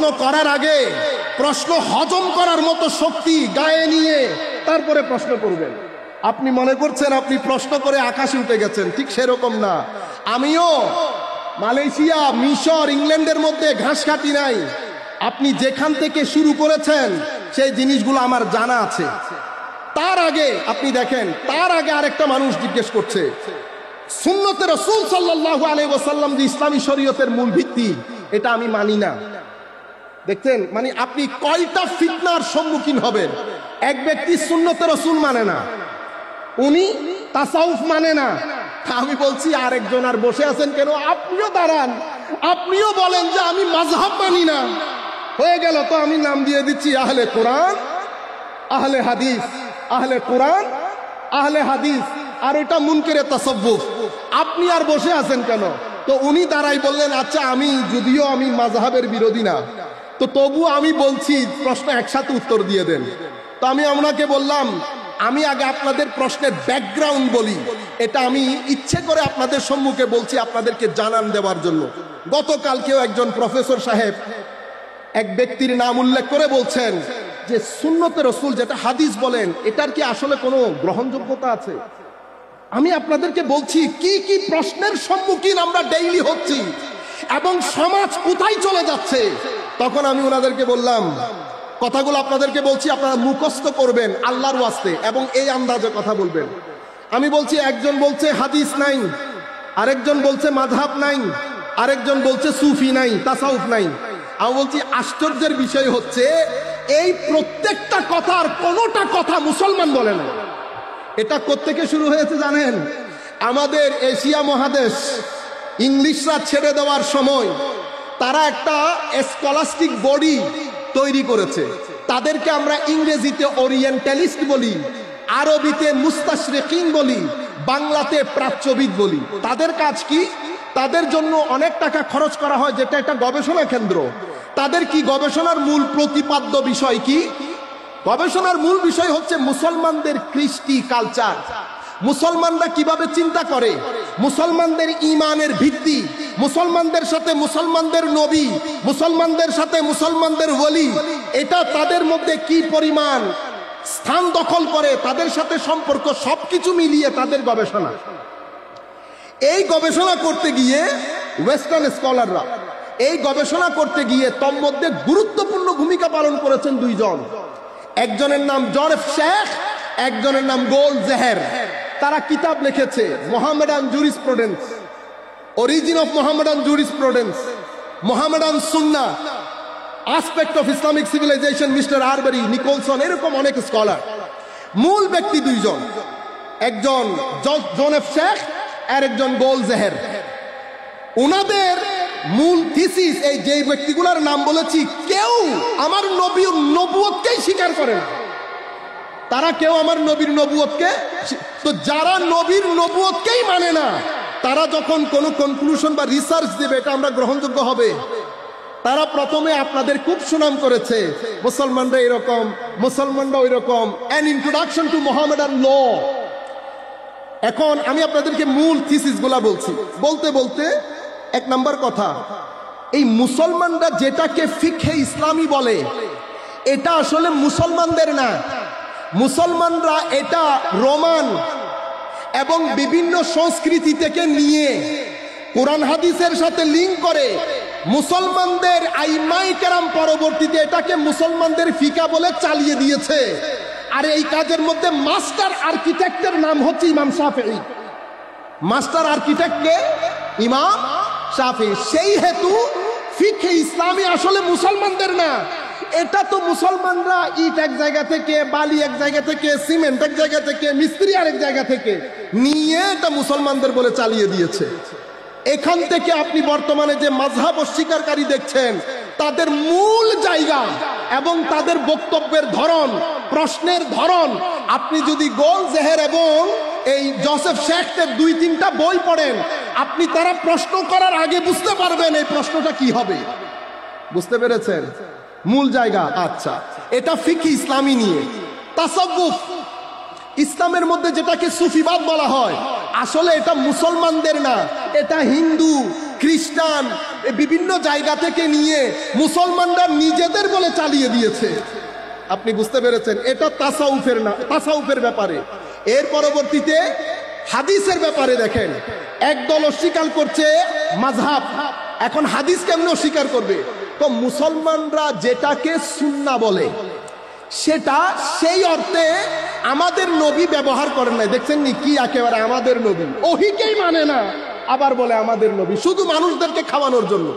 প্রশ্ন করার আগে প্রশ্ন হজম করার মতো শক্তি গায়ে নিয়ে তারপরে প্রশ্ন করবেন। আপনি মনে করছেন আপনি প্রশ্ন করে আকাশে উঠে গেছেন, ঠিক সেরকম না। আমিও মালয়েশিয়া, মিশর, ইংল্যান্ডের মধ্যে ঘাস কাটি নাই। আপনি যেখান থেকে শুরু করেছেন সেই জিনিসগুলো আমার জানা আছে। তার আগে আপনি দেখেন, তার আগে আরেকটা মানুষ জিজ্ঞেস করছে, সুন্নতে রাসূল সাল্লাল্লাহু আলাইহি ওয়াসাল্লাম যে ইসলামী শরীয়তের মূল ভিত্তি, এটা আমি মানি না। দেখছেন, মানে আপনি কয়টা ফিতনার সম্মুখীন হবেন। এক ব্যক্তি সুন্নতে রাসূল মানে না, উনি তাসাউফ মানে না। আমি বলছি আরেকজন আর বসে আছেন কেন? আপনিও দাঁড়ান, আপনিও বলেন যে আমি মাযহাব মানি না। হয়ে গেল তো, আমি নাম দিয়ে দিচ্ছি আহলে কোরআন, আহলে হাদিস, আহলে কোরআন, আহলে হাদিস, আর এটা মুনকিরে তাসাব্বুফ। আপনি আর বসে আছেন কেন? তো উনি দাঁড়াই বললেন, আচ্ছা আমি যদিও আমি মাযহাবের বিরোধী না, তো তবু আমি বলছি প্রশ্ন একসাথে উত্তর দিয়ে দেন। তো আমি ওনাকে বললাম, আমি আগে আপনাদের প্রশ্নের ব্যাকগ্রাউন্ড বলি, এটা আমি ইচ্ছে করে আপনাদের সম্মুখে বলছি আপনাদেরকে জানান দেওয়ার জন্য। গতকালকেও একজন প্রফেসর সাহেব এক ব্যক্তির নাম উল্লেখ করে বলছেন যে সুন্নতে রাসূল যেটা হাদিস বলেন, এটার কি আসলে কোনো গ্রহণযোগ্যতা আছে? আমি আপনাদেরকে বলছি কি কি প্রশ্নের সম্মুখীন আমরা ডেইলি হচ্ছি এবং সমাজ কোথায় চলে যাচ্ছে। তখন আমি ওনাদেরকে বললাম, কথাগুলো আপনাদেরকে বলছি, আপনারা মুখস্থ করবেন আল্লাহর ওয়াস্তে এবং এই আন্দাজে কথা বলবেন। আমি বলছি, একজন বলছে হাদিস নাই, আরেকজন বলছে মাযহাব নাই, আরেকজন বলছে সুফি নাই, তাসাউফ নাই। আমি বলছি আশ্চর্যের বিষয় হচ্ছে এই প্রত্যেকটা কথার কোনোটা কথা মুসলমান বলে না। এটা কোত্থেকে শুরু হয়েছে জানেন? আমাদের এশিয়া মহাদেশ ইংলিশরা ছেড়ে দেওয়ার সময় তারা একটা স্কলাস্টিক বডি তৈরি করেছে। তাদেরকে আমরা ইংরেজিতে ওরিয়েন্টালিস্ট বলি, আরবিতে মুস্তাশরিকিন বলি, বাংলাতে প্রাচ্যবিদ বলি। তাদের কাজ কি? তাদের জন্য অনেক টাকা খরচ করা হয়, যেটা একটা গবেষণা কেন্দ্র। তাদের কি গবেষণার মূল প্রতিপাদ্য বিষয় কি? গবেষণার মূল বিষয় হচ্ছে মুসলমানদের কৃষ্টি কালচার, মুসলমানরা কিভাবে চিন্তা করে, মুসলমানদের ঈমানের ভিত্তি, মুসলমানদের সাথে মুসলমানদের নবী, মুসলমানদের সাথে মুসলমানদের ওলি, এটা তাদের মধ্যে কি পরিমাণ স্থান দখল করে, তাদের সাথে সম্পর্ক, সবকিছু মিলিয়ে তাদের গবেষণা। এই গবেষণা করতে গিয়ে ওয়েস্টার্ন স্কলাররা এই গবেষণা করতে গিয়ে তন্মধ্যে গুরুত্বপূর্ণ ভূমিকা পালন করেছেন দুইজন। একজনের নাম জরেফ শেখ, একজনের নাম গোল জেহের। তারা কিতাব লিখেছে Mohammedan jurisprudence, origin of Mohammedan jurisprudence, Mohammedan সুন্নাহ, aspect of Islamic civilization, mister Arberry, Nicholson, এরকম অনেক স্কলার। মূল ব্যক্তি দুইজন, একজন জোনেফ শেখ আর একজন গোল জেহের। ওনাদের মূল থিসিস, এই যে ব্যক্তিগুলোর নাম বলেছি, কেউ আমার নবীর নবুয়তকেই স্বীকার করে না। তারা কেউ আমার নবীর নবুয়তকে, তো যারা নবীর নবুয়তকেই মানে না, তারা যখন কোনো কনক্লুশন বা রিসার্চ দেবে, এটা আমরা গ্রহণযোগ্য হবে? তারা প্রথমে আপনাদের খুব সুনাম করেছে, মুসলমানরা এরকম, মুসলমানরা ওই রকম, অ্যান ইন্ট্রোডাকশন টু মোহামেডান ল। এখন আমি আপনাদেরকে মূল থিসিস গুলা বলছি। বলতে বলতে এক নাম্বার কথা, এই মুসলমানরা যেটাকে ফিকহে ইসলামী বলে, এটা আসলে মুসলমানদের না। মুসলমানরা এটা রোমান এবং বিভিন্ন সংস্কৃতি থেকে নিয়ে কোরআন হাদিসের সাথে লিঙ্ক করে মুসলমানদের আইমায়ে কেরাম পরবর্তীতে এটাকে মুসলমানদের ফিকা বলে চালিয়ে দিয়েছে। আর এই কাজের মধ্যে মাস্টার আর্কিটেক্টের নাম হচ্ছে ইমাম শাফিঈ। মাস্টার আর্কিটেক্টকে ইমাম শাফিঈ। সেই হেতু ফিকহে ইসলামী আসলে মুসলমানদের না। এটা তো মুসলমানরা ইট এক জায়গা থেকে, বালি এক জায়গা থেকে, সিমেন্ট এক জায়গা থেকে, মিস্ত্রি আরেক জায়গা থেকে নিয়ে এটা মুসলমানদের বলে চালিয়ে দিয়েছে। এখান থেকে আপনি বর্তমানে যে মাযহাব অস্বীকারী দেখছেন, তাদের মূল জায়গা এবং তাদের বক্তব্যের ধরন, প্রশ্নের ধরন, আপনি যদি গোল জেহের এবং এই জোসেফ শেখের 2-3টা বই পড়েন, আপনি তারা প্রশ্ন করার আগে বুঝতে পারবেন এই প্রশ্নটা কি হবে। বুঝতে পেরেছেন? মূল জায়গা। আচ্ছা, এটা ফিকহ ইসলামী নিয়ে। তাসাউফ, ইসলামের মধ্যে যেটাকে সুফিবাদ বলা হয়, আসলে এটা মুসলমানদের না, এটা হিন্দু, খ্রিস্টান বিভিন্ন জায়গা থেকে নিয়ে মুসলমানরা নিজেদের বলে চালিয়ে দিয়েছে। আপনি বুঝতে পেরেছেন? এটা তাসাউফের না, তাসাউফের ব্যাপারে। এর পরবর্তীতে হাদিসের ব্যাপারে দেখেন, একদল অস্বীকার করছে মাযহাব, এখন হাদিস কেমনে অস্বীকার করবে? তো মুসলমানরা যেটাকে সুন্নাহ বলে সেটা সেই অর্থে আমাদের নবী ব্যবহার করেন নাই। দেখছেন নি কি একেবারে আমাদের নবী, ওহিকেই মানে না, আবার বলে আমাদের নবী, শুধু মানুষদেরকে খাওয়ানোর জন্য।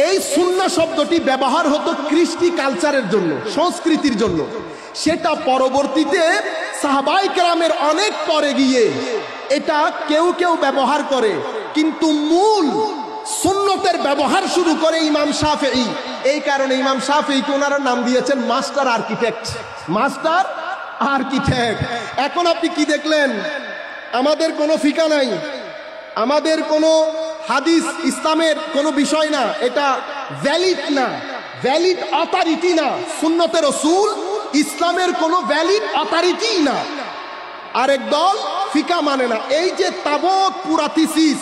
এই সুন্নাহ শব্দটি ব্যবহার হতো কৃষ্টি কালচারের জন্য, সংস্কৃতির জন্য। সেটা পরবর্তীতে সাহাবায়ে কেরামের অনেক পরে গিয়ে এটা কেউ কেউ ব্যবহার করে, কিন্তু মূল সুন্নতের ব্যবহার শুরু করে ইমাম শাফেঈ। এই কারণে ইমাম শাফেঈকে ওনারা নাম দিয়েছেন মাস্টার আর্কিটেক্ট। Master architect. এখন আপনি কি দেখলেন? আমাদের কোনো ফিকা নাই, আমাদের কোনো হাদিস ইসলামের কোনো বিষয় না, এটা ভ্যালিড না, ভ্যালিড অথরিটি না। সুন্নতের রাসূল ইসলামের কোনো ভ্যালিড অথরিটি না। আরেক দল ফিকা মানে না। এই যে তাবত পুরা থিসিস,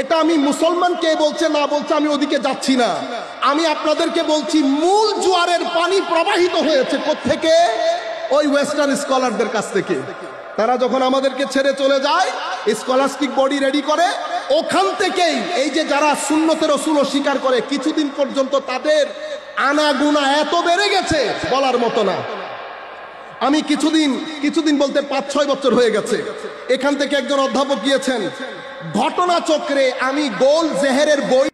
এটা আমি মুসলমান কে বলছে না বলছে আমি ওদিকে যাচ্ছি না। আমি আপনাদেরকে বলছি মূল জোয়ারের পানি প্রবাহিত হয়েছে কোত্থেকে? ওই ওয়েস্টার্ন স্কলারদের কাছ থেকে। তারা যখন আমাদেরকে ছেড়ে চলে যায়, স্কলাস্টিক বডি রেডি করে, ওখান থেকেই এই যে যারা সুন্নতের রাসূল স্বীকার করে, কিছুদিন পর্যন্ত তাদের আনাগুনা এত বেড়ে গেছে বলার মতো না। আমি কিছুদিন বলতে 5-6 বছর হয়ে গেছে, এখান থেকে একজন অধ্যাপক গিয়েছেন ঘটনা চক্রে, আমি গোল জেহেরের বই